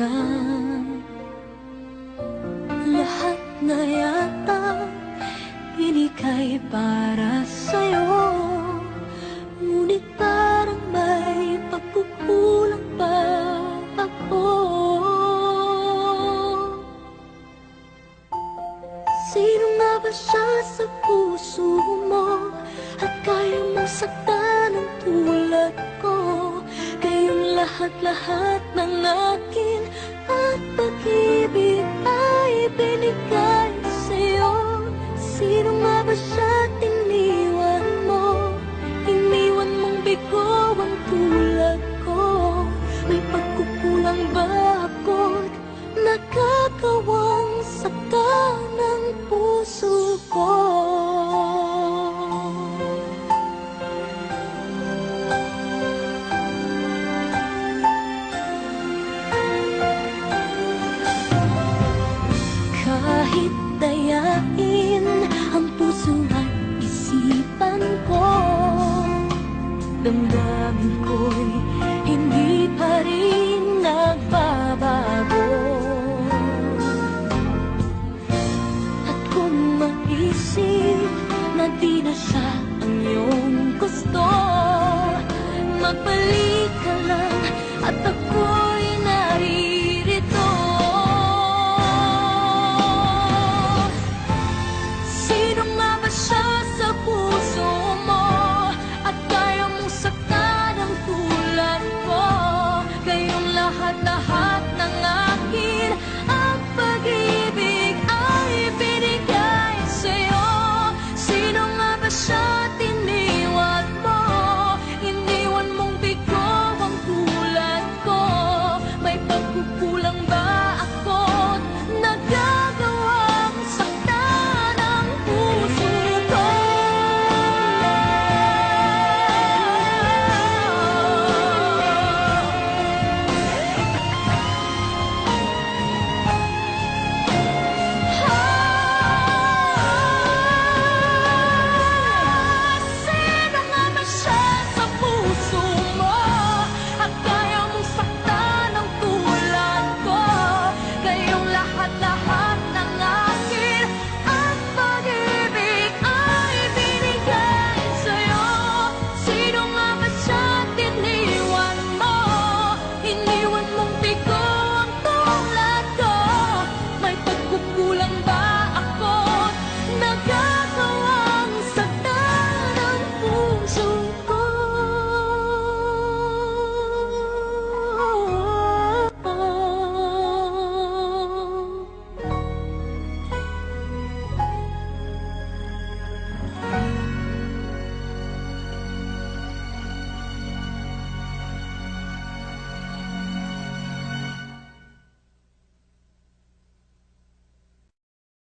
kaibigan. Lahat na yata binigay para sa'yo, ngunit parang may pagkukulang pa ako. Sino nga ba siya sa puso mo at kaya mo saktan ng tulad ko? Kayong lahat-lahat ng akin at pag-ibig ay binigay sa'yo. Sino nga ba siya iniwan mo? Iniwan mong bigo ang tulad ko. May pagkukulang ba ako't nakakawang saktan ng puso ko? Kahit dayain ang puso at isipan ko, damdamin ko'y